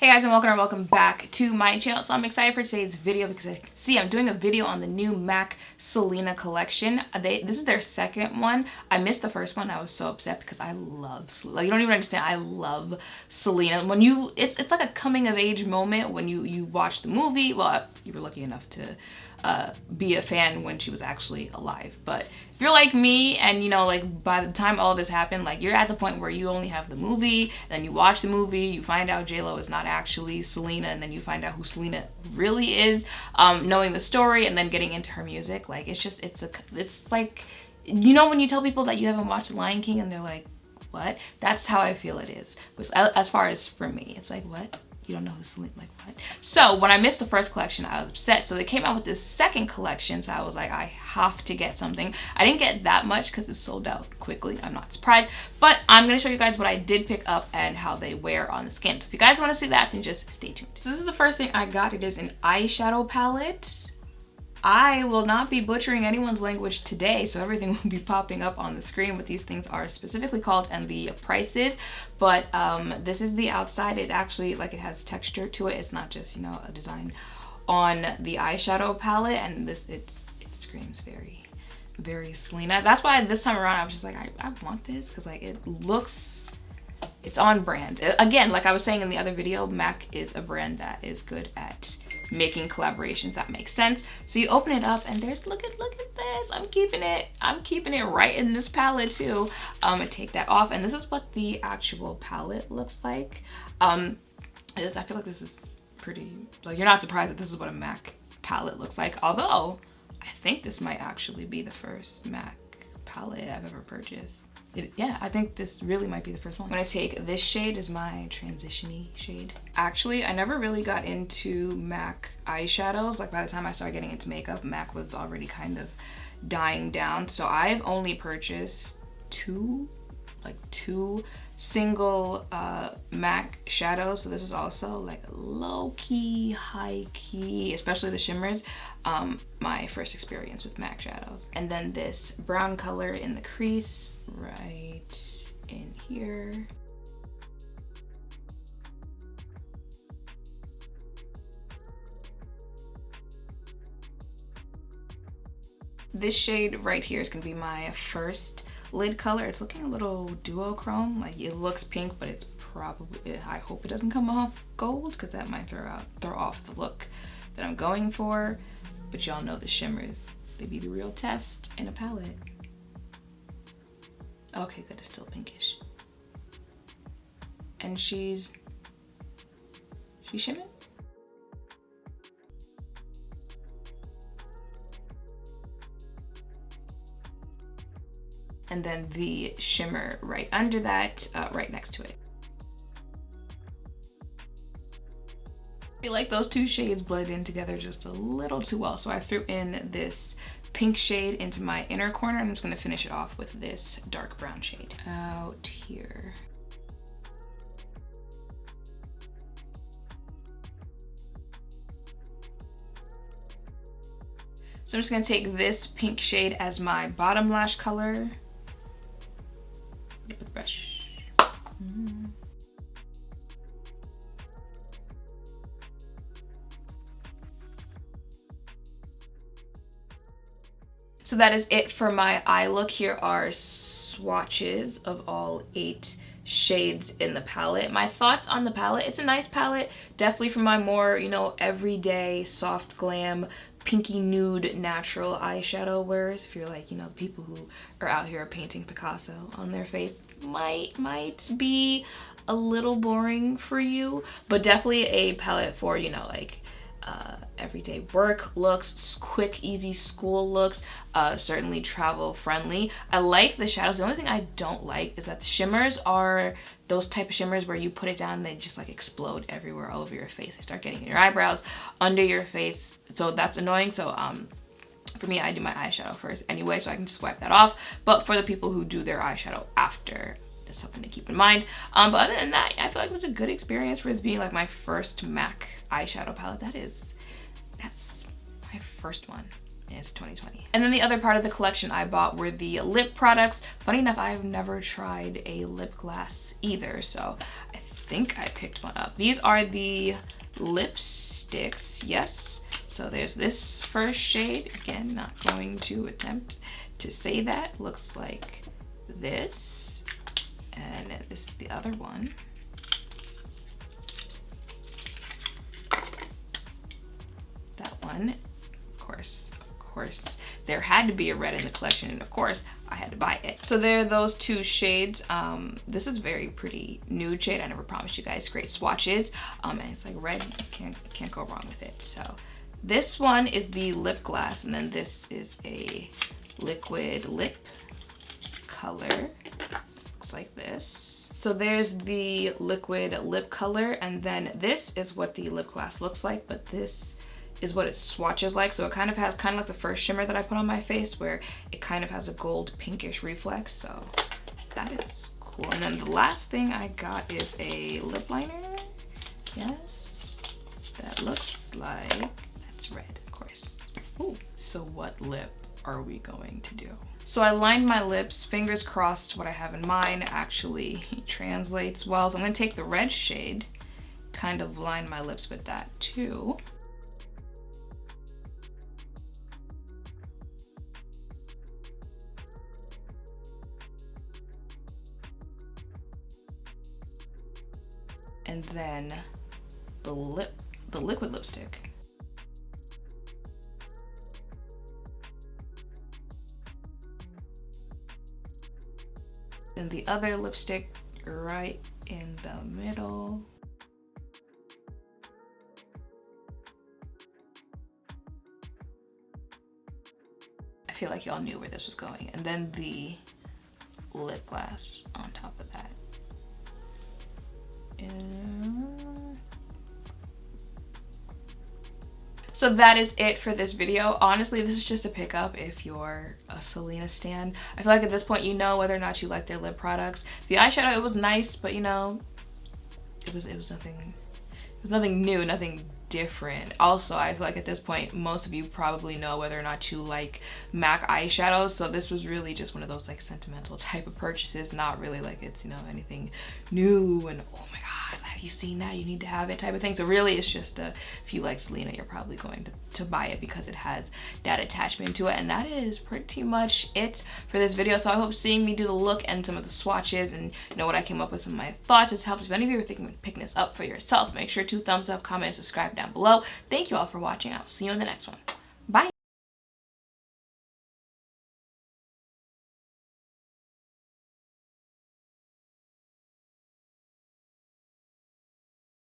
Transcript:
Hey guys, and welcome back to my channel. So I'm excited for today's video because I'm doing a video on the new MAC Selena collection. This is their second one. I missed the first one. I was so upset because I love, like, you don't even understand, I love Selena. When it's like a coming of age moment when you watch the movie. Well, you were lucky enough to be a fan when she was actually alive. But if you're like me and like by the time all this happened, like you're at the point where you only have the movie, then you watch the movie, you find out J-Lo is not actually Selena, and then you find out who Selena really is, knowing the story and then getting into her music. Like it's like, when you tell people that you haven't watched The Lion King and they're like, what? That's how I feel it is. As far as for me, it's like, what? You don't know who Selena, like what? So when I missed the first collection, I was upset. So they came out with this second collection. So I was like, I have to get something. I didn't get that much because it sold out quickly. I'm not surprised. But I'm going to show you guys what I did pick up and how they wear on the skin. So if you guys want to see that, then just stay tuned. So this is the first thing I got. It is an eyeshadow palette. I will not be butchering anyone's language today, so everything will be popping up on the screen what these things are specifically called and the prices. But this is the outside. It actually, like, it has texture to it. It's not just, a design on the eyeshadow palette, and it screams very, very Selena. That's why this time around I was just like, I want this because, like, it's on brand. Again, like I was saying in the other video, MAC is a brand that is good at making collaborations that make sense. So you open it up and there's, look at this. I'm keeping it right in this palette too. I take that off, and this is what the actual palette looks like. I feel like this is pretty, like, you're not surprised that this is what a MAC palette looks like, although I think this might actually be the first MAC palette I've ever purchased. Yeah, I think this really might be the first one. I'm gonna take this shade as my transition-y shade. Actually, I never really got into MAC eyeshadows. Like, by the time I started getting into makeup, MAC was already kind of dying down. So I've only purchased two single MAC shadows. So this is also like low-key, high-key, especially the shimmers. My first experience with MAC shadows. And then this brown color in the crease right in here. This shade right here is gonna be my first lid color. It's looking a little duochrome. Like, it looks pink, but it's probably, I hope it doesn't come off gold because that might throw off the look that I'm going for. But y'all know the shimmers, they be the real test in a palette. Okay, good, it's still pinkish. And she's shimmering. And then the shimmer right under that, right next to it. I feel like those two shades blend in together just a little too well, so I threw in this pink shade into my inner corner. I'm just gonna finish it off with this dark brown shade out here. So I'm just gonna take this pink shade as my bottom lash color. Get the brush. So that is it for my eye look. Here are swatches of all 8 shades in the palette. My thoughts on the palette: it's a nice palette, definitely for my more, everyday soft glam, pinky nude, natural eyeshadow wearers. If you're like, the people who are out here painting Picasso on their face, might be a little boring for you, but definitely a palette for, everyday work looks, quick, easy school looks, certainly travel friendly. I like the shadows. The only thing I don't like is that the shimmers are those type of shimmers where you put it down and they just like explode everywhere all over your face. They start getting in your eyebrows, under your face, so that's annoying. So for me, I do my eyeshadow first anyway, so I can just wipe that off. But for the people who do their eyeshadow after, that's something to keep in mind. But other than that, I feel like it was a good experience for this being like my first MAC eyeshadow palette. That's my first one. It's 2020. And then the other part of the collection I bought were the lip products. Funny enough, I've never tried a lip gloss either, so I think I picked one up. These are the lipsticks, yes. So there's this first shade. Again, not going to attempt to say that. Looks like this. And this is the other one. That one, of course, there had to be a red in the collection, and of course, I had to buy it. So there are those two shades. This is very pretty nude shade. I never promised you guys. Great swatches. And it's like red, can't go wrong with it. So this one is the lip gloss, and then this is a liquid lip color. Looks like this. So there's the liquid lip color, and then this is what the lip gloss looks like, but this is what its swatches like. So it kind of has like the first shimmer that I put on my face, where it kind of has a gold pinkish reflex. So that is cool. And then the last thing I got is a lip liner. Yes, that looks like, that's red, of course. Ooh. So what lip are we going to do? So I lined my lips, fingers crossed what I have in mind actually translates well. So I'm gonna take the red shade, kind of line my lips with that too. And then the liquid lipstick. And the other lipstick right in the middle. I feel like y'all knew where this was going. And then the lip gloss on top of that. So that is it for this video. Honestly, this is just a pickup if you're a Selena stan. I feel like at this point you know whether or not you like their lip products. The eyeshadow, it was nice, but you know, it was nothing new, nothing different. Also, I feel like at this point most of you probably know whether or not you like MAC eyeshadows, so this was really just one of those like sentimental type of purchases, not really like it's, you know, anything new and oh my god, have you seen that, you need to have it type of thing. So really it's just if you like Selena, you're probably going to buy it because it has that attachment to it. And that is pretty much it for this video. So I hope seeing me do the look and some of the swatches and you know what I came up with, some of my thoughts, has helped. If any of you are thinking of picking this up for yourself, make sure to thumbs up, comment, and subscribe down below. Thank you all for watching. I'll see you in the next one.